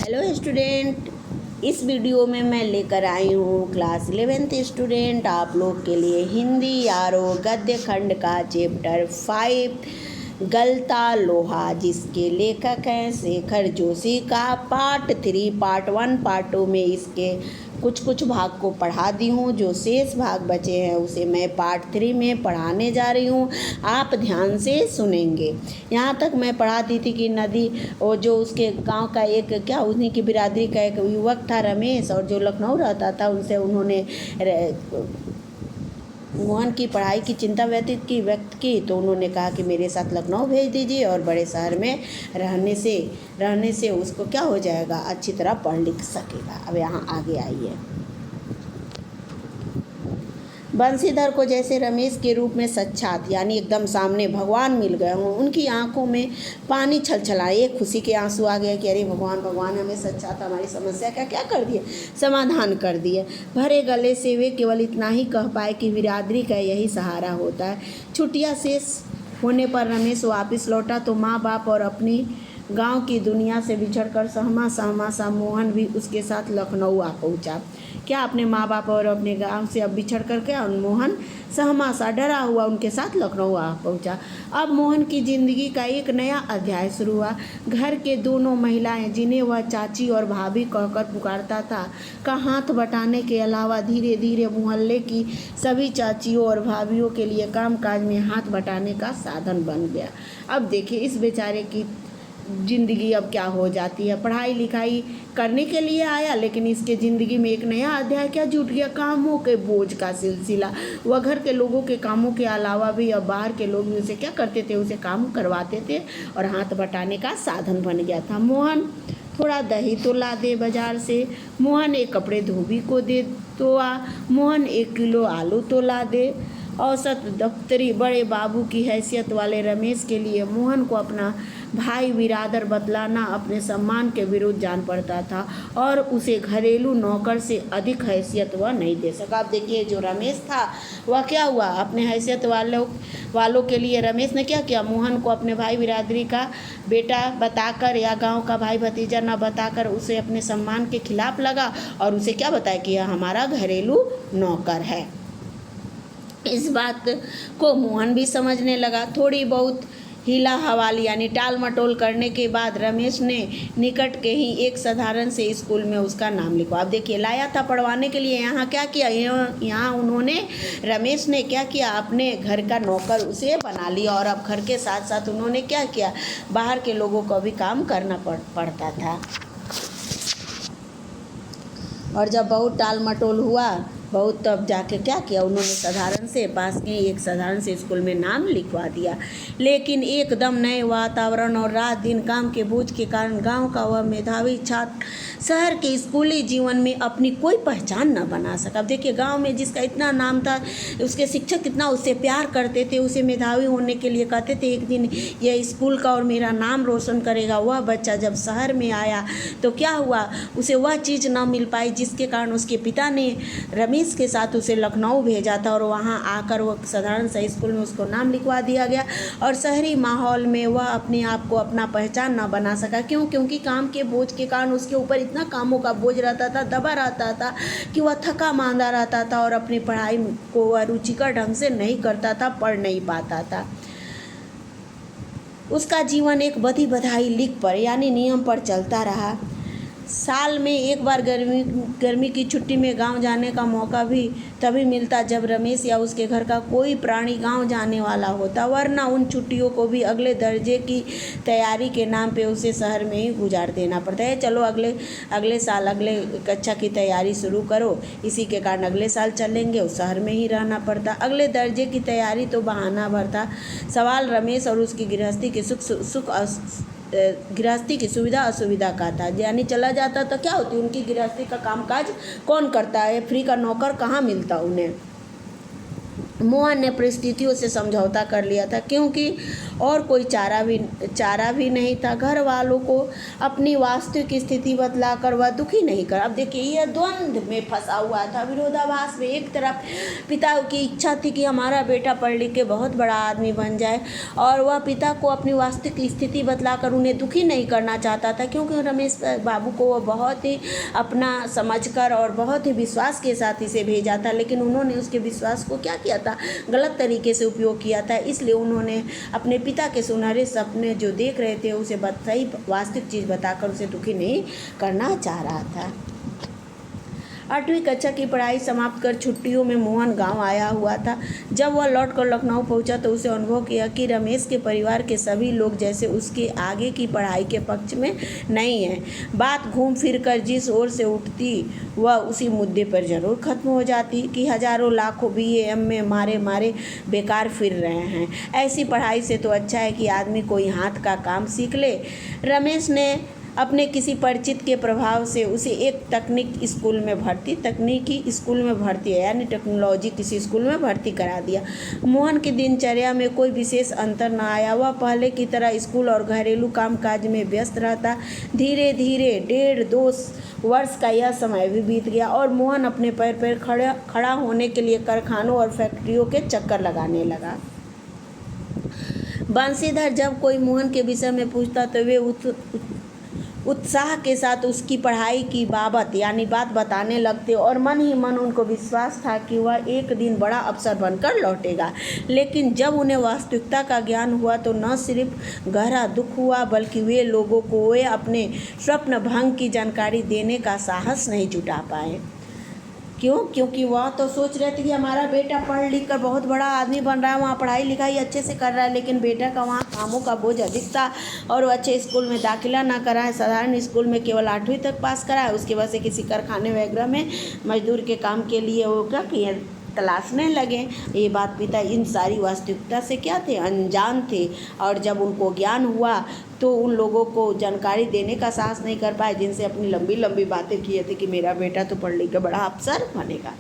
Hello student, इस video में मैं लेकर आई हूँ क्लास 11th स्टूडेंट आप लोग के लिए हिंदी आरो गद्य खंड का चैप्टर 5 गलता लोहा, जिसके लेखक हैं शेखर जोशी का पार्ट 3 पार्ट 1 पार्ट 2 में इसके कुछ भाग को पढ़ा दी हूँ। जो शेष भाग बचे हैं उसे मैं पार्ट 3 में पढ़ाने जा रही हूँ। आप ध्यान से सुनेंगे। यहाँ तक मैं पढ़ाती थी कि नदी और जो उसके गांव का एक उन्हीं की बिरादरी का एक युवक था रमेश, और जो लखनऊ रहता था, उनसे उन्होंने मोहन की पढ़ाई की चिंता व्यक्त की तो उन्होंने कहा कि मेरे साथ लखनऊ भेज दीजिए और बड़े शहर में रहने से उसको क्या हो जाएगा, अच्छी तरह पढ़ लिख सकेगा। अब यहाँ आगे आइए। बंसीधर को जैसे रमेश के रूप में साक्षात यानी एकदम सामने भगवान मिल गए हों। उनकी आंखों में पानी छलछलाए, एक खुशी के आंसू आ गए कि अरे भगवान हमें साक्षात हमारी समस्या का क्या कर दिए, समाधान कर दिए। भरे गले से वे केवल इतना ही कह पाए कि बिरादरी का यही सहारा होता है। छुट्टियां शेष होने पर रमेश वापस लौटा तो माँ बाप और अपनी गांव की दुनिया से बिछड़कर सहमा सा मोहन भी उसके साथ लखनऊ आ पहुंचा। क्या अपने माँ बाप और अपने गांव से अब बिछड़ कर के मोहन सहमा सा डरा हुआ उनके साथ लखनऊ आ पहुंचा। अब मोहन की ज़िंदगी का एक नया अध्याय शुरू हुआ। घर के दोनों महिलाएं, जिन्हें वह चाची और भाभी कहकर पुकारता था, का हाथ बटाने के अलावा धीरे धीरे मोहल्ले की सभी चाचियों और भाभियों के लिए कामकाज में हाथ बटाने का साधन बन गया। अब देखिए इस बेचारे की ज़िंदगी अब क्या हो जाती है। पढ़ाई लिखाई करने के लिए आया, लेकिन इसके ज़िंदगी में एक नया अध्याय क्या जुट गया, कामों के बोझ का सिलसिला। वह घर के लोगों के कामों के अलावा भी अब बाहर के लोग भी उसे क्या करते थे, उसे काम करवाते थे और हाथ बटाने का साधन बन गया था। मोहन थोड़ा दही तो ला दे बाजार से, मोहन एक कपड़े धोबी को दे तो आ, मोहन 1 किलो आलू तो ला दे। औसत दफ्तरी बड़े बाबू की हैसियत वाले रमेश के लिए मोहन को अपना भाई बिरादर बतलाना अपने सम्मान के विरुद्ध जान पड़ता था और उसे घरेलू नौकर से अधिक हैसियत वह नहीं दे सका। अब देखिए जो रमेश था वह क्या हुआ, अपने हैसियत वालों के लिए रमेश ने क्या किया, मोहन को अपने भाई बिरादरी का बेटा बताकर या गांव का भाई भतीजा न बताकर उसे अपने सम्मान के खिलाफ लगा और उसे क्या बताया कि यह हमारा घरेलू नौकर है। इस बात को मोहन भी समझने लगा। थोड़ी बहुत हीला हवाली यानी टाल मटोल करने के बाद रमेश ने निकट के ही एक साधारण से स्कूल में उसका नाम लिखवा। अब देखिए लाया था पढ़वाने के लिए, यहाँ क्या किया, यहाँ उन्होंने रमेश ने क्या किया, अपने घर का नौकर उसे बना लिया और अब घर के साथ साथ उन्होंने क्या किया, बाहर के लोगों को भी काम करना पड़ता था। और जब बहुत टाल मटोल हुआ बहुत, तब जाके क्या किया, उन्होंने साधारण से पास के एक साधारण से स्कूल में नाम लिखवा दिया। लेकिन एकदम नए वातावरण और रात दिन काम के बोझ के कारण गांव का वह मेधावी छात्र शहर के स्कूली जीवन में अपनी कोई पहचान न बना सका। अब देखिए गांव में जिसका इतना नाम था, उसके शिक्षक कितना उससे प्यार करते थे, उसे मेधावी होने के लिए कहते थे एक दिन यह स्कूल का और मेरा नाम रोशन करेगा। वह बच्चा जब शहर में आया तो क्या हुआ, उसे वह चीज़ न मिल पाई जिसके कारण उसके पिता ने रमेश के साथ उसे लखनऊ भेजा था और वहां आकर वह साधारण सा स्कूल में उसको नाम लिखवा दिया गया और शहरी माहौल में वह अपने आप को अपना पहचान ना बना सका। क्योंकि काम के बोझ के कारण उसके ऊपर इतना कामों का बोझ रहता था, दबा रहता था कि वह थका मांदा रहता था और अपनी पढ़ाई को वह रुचिकर ढंग से नहीं करता था, पढ़ नहीं पाता था। उसका जीवन एक बधी बधाई लिख पर यानी नियम पर चलता रहा। साल में एक बार गर्मी की छुट्टी में गांव जाने का मौका भी तभी मिलता जब रमेश या उसके घर का कोई प्राणी गांव जाने वाला होता, वरना उन छुट्टियों को भी अगले दर्जे की तैयारी के नाम पे उसे शहर में ही गुजार देना पड़ता है। चलो अगले साल अगले कक्षा की तैयारी शुरू करो, इसी के कारण अगले साल चलेंगे, उस शहर में ही रहना पड़ता। अगले दर्जे की तैयारी तो बहाना भर था। सवाल रमेश और उसकी गृहस्थी की सुविधा असुविधा का था। यानी चला जाता तो क्या होती, उनकी गृहस्थी का कामकाज कौन करता है, फ्री का नौकर कहाँ मिलता उन्हें। मोहन ने परिस्थितियों से समझौता कर लिया था, क्योंकि और कोई चारा भी नहीं था। घर वालों को अपनी वास्तविक स्थिति बतलाकर वह दुखी नहीं कर। अब देखिए, यह द्वंद्व में फंसा हुआ था, विरोधाभास में। एक तरफ पिता की इच्छा थी कि हमारा बेटा पढ़ लिख के बहुत बड़ा आदमी बन जाए, और वह पिता को अपनी वास्तविक स्थिति बतलाकर उन्हें दुखी नहीं करना चाहता था, क्योंकि रमेश बाबू को वह बहुत ही अपना समझकर और बहुत ही विश्वास के साथ इसे भेजा था। लेकिन उन्होंने उसके विश्वास को क्या किया था, गलत तरीके से उपयोग किया था। इसलिए उन्होंने अपने पिता के सुनहरे सपने जो देख रहे थे उसे सही वास्तविक चीज़ बताकर उसे दुखी नहीं करना चाह रहा था। 8वीं कक्षा की पढ़ाई समाप्त कर छुट्टियों में मोहन गांव आया हुआ था। जब वह लौटकर लखनऊ पहुंचा तो उसे अनुभव किया कि रमेश के परिवार के सभी लोग जैसे उसके आगे की पढ़ाई के पक्ष में नहीं हैं। बात घूम फिर कर जिस ओर से उठती वह उसी मुद्दे पर जरूर खत्म हो जाती कि हजारों लाखों BA में मारे बेकार फिर रहे हैं। ऐसी पढ़ाई से तो अच्छा है कि आदमी कोई हाथ का काम सीख ले। रमेश ने अपने किसी परिचित के प्रभाव से उसे एक तकनीकी स्कूल में भर्ती है, यानी टेक्नोलॉजी किसी स्कूल में भर्ती करा दिया। मोहन की दिनचर्या में कोई विशेष अंतर न आया। वह पहले की तरह स्कूल और घरेलू कामकाज में व्यस्त रहता। धीरे धीरे 1.5-2 वर्ष का यह समय भी बीत गया और मोहन अपने पैर पर खड़ा होने के लिए कारखानों और फैक्ट्रियों के चक्कर लगाने लगा। बंसीधर जब कोई मोहन के विषय में पूछता तो वे उत्साह के साथ उसकी पढ़ाई की बात बताने लगते और मन ही मन उनको विश्वास था कि वह एक दिन बड़ा अफसर बनकर लौटेगा। लेकिन जब उन्हें वास्तविकता का ज्ञान हुआ तो न सिर्फ गहरा दुख हुआ, बल्कि वे लोगों को वे अपने स्वप्न भंग की जानकारी देने का साहस नहीं जुटा पाए। क्यों? क्योंकि वह तो सोच रहे थे कि हमारा बेटा पढ़ लिख कर बहुत बड़ा आदमी बन रहा है, वहाँ पढ़ाई लिखाई अच्छे से कर रहा है, लेकिन बेटा का वहाँ कामों का बोझ अधिक था और वो अच्छे स्कूल में दाखिला ना करा है, साधारण स्कूल में केवल 8वीं तक पास करा है। उसके बाद से किसी कारखाने वगैरह में मजदूर के काम के लिए वो क्या किए, तलाशने लगे। ये बात पिता इन सारी वास्तविकता से क्या थे, अनजान थे, और जब उनको ज्ञान हुआ तो उन लोगों को जानकारी देने का साहस नहीं कर पाए जिनसे अपनी लंबी लंबी बातें किए थे कि मेरा बेटा तो पढ़ लिख कर बड़ा अफसर बनेगा।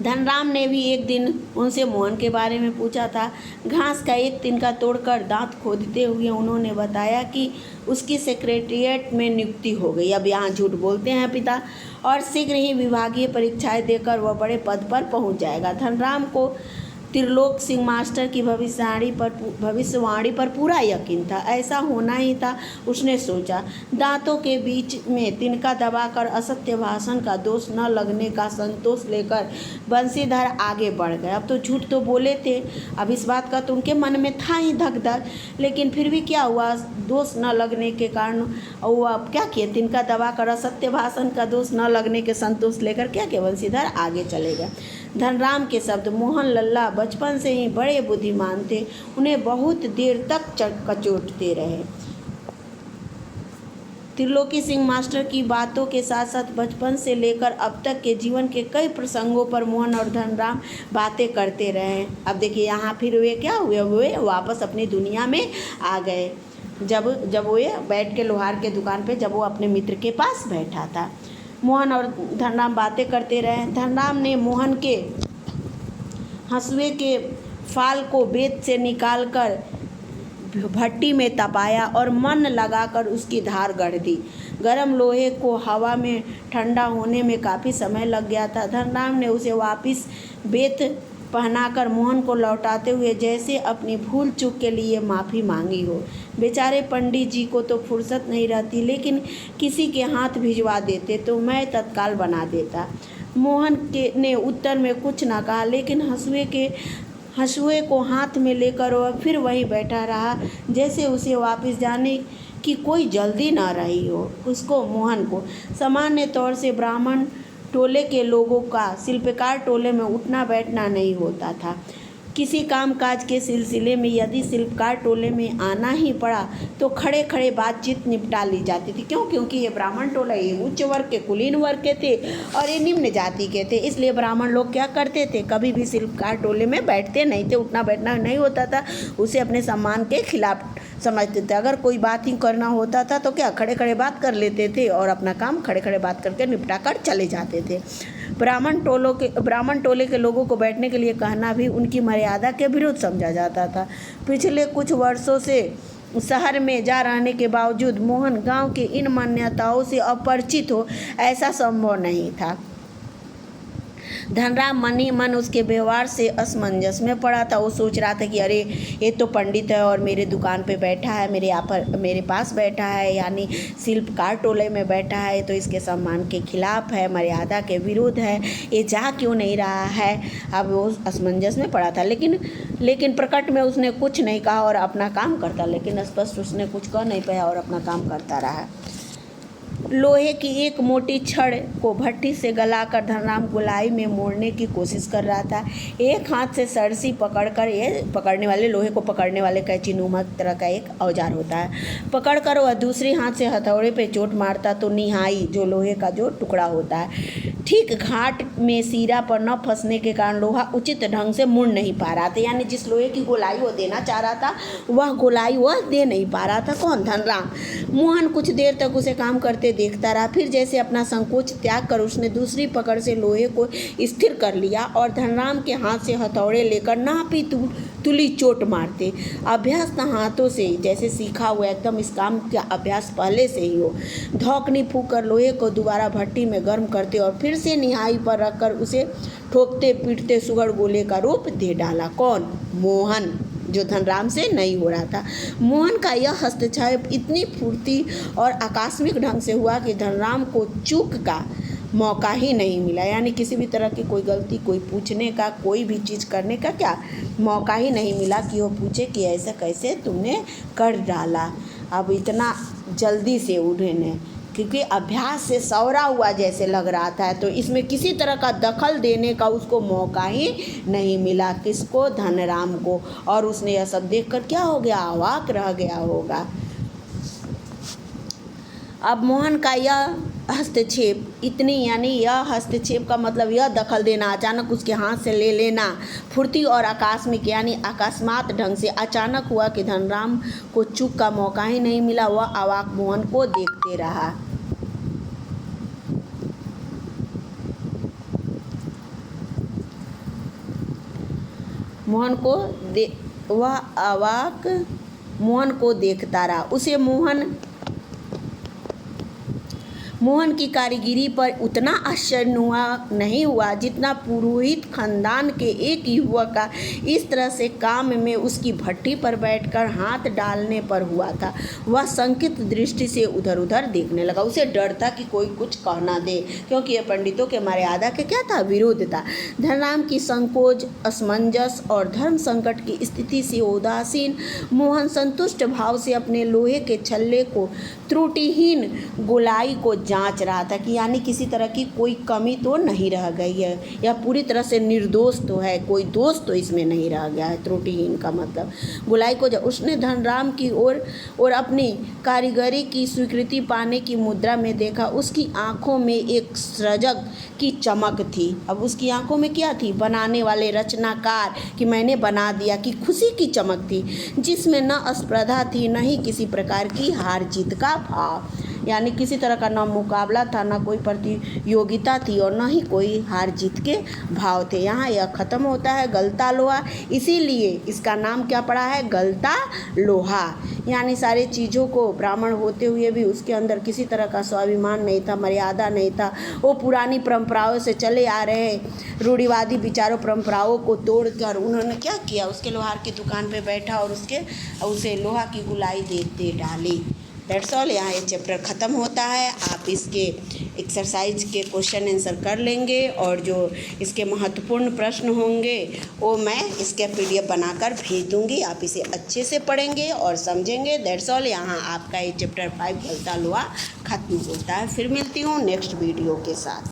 धनराम ने भी एक दिन उनसे मोहन के बारे में पूछा था। घास का एक तिनका तोड़कर दांत खोदते हुए उन्होंने बताया कि उसकी सेक्रेटेरिएट में नियुक्ति हो गई। अब यहाँ झूठ बोलते हैं पिता, और शीघ्र ही विभागीय परीक्षाएं देकर वह बड़े पद पर पहुँच जाएगा। धनराम को त्रिलोक सिंह मास्टर की भविष्यवाणी पर पूरा यकीन था। ऐसा होना ही था, उसने सोचा। दांतों के बीच में तिनका दबाकर असत्य भाषण का दोष न लगने का संतोष लेकर बंसीधर आगे बढ़ गए। अब तो झूठ तो बोले थे, अब इस बात का तो उनके मन में था ही धक धक, लेकिन फिर भी क्या हुआ, दोष न लगने के कारण वो अब क्या किए, तिनका दबाकर असत्य भाषण का दोष न लगने के संतोष लेकर क्या किया, बंसीधर आगे चले गए। धनराम के शब्द, मोहन लल्ला बचपन से ही बड़े बुद्धिमान थे, उन्हें बहुत देर तक कचोटते रहे। त्रिलोकी सिंह मास्टर की बातों के साथ साथ बचपन से लेकर अब तक के जीवन के कई प्रसंगों पर मोहन और धनराम बातें करते रहे। अब देखिए यहाँ फिर वे क्या हुए, वे वापस अपनी दुनिया में आ गए। जब वो बैठ के लोहार के दुकान पे जब वो अपने मित्र के पास बैठा था, मोहन और धनराम बातें करते रहे। धनराम ने मोहन के हंसुए के फाल को बेत से निकालकर भट्टी में तपाया और मन लगाकर उसकी धार गढ़ दी। गरम लोहे को हवा में ठंडा होने में काफ़ी समय लग गया था। धनराम ने उसे वापस बेत पहनाकर मोहन को लौटाते हुए जैसे अपनी भूल चूक के लिए माफ़ी मांगी हो। बेचारे पंडित जी को तो फुर्सत नहीं रहती, लेकिन किसी के हाथ भिजवा देते तो मैं तत्काल बना देता। मोहन ने उत्तर में कुछ न कहा, लेकिन हंसुए को हाथ में लेकर वह फिर वहीं बैठा रहा, जैसे उसे वापस जाने की कोई जल्दी न रही हो। उसको, मोहन को, सामान्य तौर से ब्राह्मण टोले के लोगों का शिल्पकार टोले में उठना बैठना नहीं होता था। किसी कामकाज के सिलसिले में यदि शिल्पकार टोले में आना ही पड़ा तो खड़े खड़े बातचीत निपटा ली जाती थी। क्यों? क्योंकि ये ब्राह्मण टोला ये उच्च वर्ग के कुलीन वर्ग के थे और ये निम्न जाति के थे। इसलिए ब्राह्मण लोग क्या करते थे, कभी भी शिल्पकार टोले में बैठते नहीं थे, उठना बैठना नहीं होता था। उसे अपने सम्मान के खिलाफ समझते थे। अगर कोई बात ही करना होता था तो क्या खड़े खड़े बात कर लेते थे और अपना काम खड़े खड़े बात करके निपटा कर चले जाते थे। ब्राह्मण टोले के लोगों को बैठने के लिए कहना भी उनकी मर्यादा के विरुद्ध समझा जाता था। पिछले कुछ वर्षों से शहर में जा रहने के बावजूद मोहन गांव के इन मान्यताओं से अपरिचित हो, ऐसा संभव नहीं था। धनराम मन ही मन उसके व्यवहार से असमंजस में पड़ा था। वो सोच रहा था कि अरे ये तो पंडित है और मेरे दुकान पे बैठा है, मेरे पास बैठा है, यानी शिल्पकार टोले में बैठा है, तो इसके सम्मान के खिलाफ है, मर्यादा के विरुद्ध है, ये जा क्यों नहीं रहा है। अब वो असमंजस में पड़ा था, लेकिन प्रकट में उसने कुछ नहीं कहा और अपना काम करता, लेकिन स्पष्ट उसने कुछ कह नहीं पाया और अपना काम करता रहा। लोहे की एक मोटी छड़ को भट्टी से गलाकर धनराम गोलाई में मोड़ने की कोशिश कर रहा था। एक हाथ से सरसी पकड़कर, ये पकड़ने वाले लोहे को पकड़ने वाले कैंची नुमा तरह का एक औजार होता है, पकड़कर वह दूसरे हाथ से हथौड़े पे चोट मारता तो निहाई, जो लोहे का जो टुकड़ा होता है, ठीक घाट में सिरा पर न फंसने के कारण लोहा उचित ढंग से मुड़ नहीं पा रहा था। यानी जिस लोहे की गोलाई वो देना चाह रहा था वह गोलाई वह दे नहीं पा रहा था। कौन? धनराम। मोहन कुछ देर तक उसे काम करते देखता रहा, फिर जैसे अपना संकोच त्याग कर उसने दूसरी पकड़ से लोहे को स्थिर कर लिया और धनराम के हाथ से हथौड़े लेकर नापी तुली चोट मारते। अभ्यास हाथों से जैसे सीखा हुआ, एकदम इस काम का अभ्यास पहले से ही हो। धौकनी फूंक कर लोहे को दोबारा भट्टी में गर्म करते और फिर से निहाई पर रखकर उसे ठोकते पीटते सुगड़ गोले का रूप दे डाला। कौन? मोहन, जो धनराम से नहीं हो रहा था। मोहन का यह हस्तक्षेप इतनी फुर्ती और आकस्मिक ढंग से हुआ कि धनराम को चूक का मौका ही नहीं मिला। यानी किसी भी तरह की कोई गलती, कोई पूछने का, कोई भी चीज़ करने का क्या मौका ही नहीं मिला कि वो पूछे कि ऐसा कैसे तुमने कर डाला। अब इतना जल्दी से उन्होंने, क्योंकि अभ्यास से सवरा हुआ जैसे लग रहा था, तो इसमें किसी तरह का दखल देने का उसको मौका ही नहीं मिला। किसको? धनराम को। और उसने यह सब देखकर क्या हो गया? अवाक रह गया होगा। अब मोहन का यह हस्तक्षेप यानी यह हस्तक्षेप का मतलब यह दखल देना, अचानक उसके हाथ से ले लेना, फुर्ती और आकस्मिक यानी अकस्मात ढंग से अचानक हुआ कि धनराम को चूक का मौका ही नहीं मिला। वह अवाक मोहन को देखते रहा। वह अवाक मोहन को देखता रहा। उसे मोहन की कारीगिरी पर उतना आश्चर्य नहीं हुआ जितना पुरोहित खानदान के एक युवक का इस तरह से काम में उसकी भट्टी पर बैठकर हाथ डालने पर हुआ था। वह संकित दृष्टि से उधर उधर देखने लगा। उसे डर था कि कोई कुछ कह ना दे, क्योंकि यह पंडितों के मर्यादा के क्या था? विरोध था। धनराम की संकोच, असमंजस और धर्म संकट की स्थिति से उदासीन मोहन संतुष्ट भाव से अपने लोहे के छल्ले को त्रुटिहीन गोलाई को जांच रहा था कि यानी किसी तरह की कोई कमी तो नहीं रह गई है, या पूरी तरह से निर्दोष तो है, कोई दोष तो इसमें नहीं रह गया है। त्रुटिहीन का मतलब गोलाई को जब उसने धनराम की ओर अपनी कारीगरी की स्वीकृति पाने की मुद्रा में देखा, उसकी आंखों में एक सृजक की चमक थी। अब उसकी आंखों में क्या थी? बनाने वाले रचनाकार कि मैंने बना दिया की खुशी की चमक थी, जिसमें न स्पर्धा थी, न ही किसी प्रकार की हार जीत का भाव। यानी किसी तरह का न मुकाबला था, न कोई प्रतियोगिता थी और न ही कोई हार जीत के भाव थे। यहाँ यह ख़त्म होता है गलता लोहा, इसीलिए इसका नाम क्या पड़ा है? गलता लोहा। यानी सारी चीज़ों को ब्राह्मण होते हुए भी उसके अंदर किसी तरह का स्वाभिमान नहीं था, मर्यादा नहीं था। वो पुरानी परंपराओं से चले आ रहे रूढ़िवादी विचारों, परंपराओं को तोड़कर उन्होंने क्या किया? उसके लोहार की दुकान पे बैठा और उसे लोहा की गुलाई दे डाली। That's all. यहाँ ये चैप्टर ख़त्म होता है। आप इसके एक्सरसाइज के क्वेश्चन आंसर कर लेंगे और जो इसके महत्वपूर्ण प्रश्न होंगे वो मैं इसके PDF बनाकर भेज दूँगी। आप इसे अच्छे से पढ़ेंगे और समझेंगे। That's all. यहाँ आपका ये चैप्टर 5 गलता लोहा ख़त्म होता है। फिर मिलती हूँ नेक्स्ट वीडियो के साथ।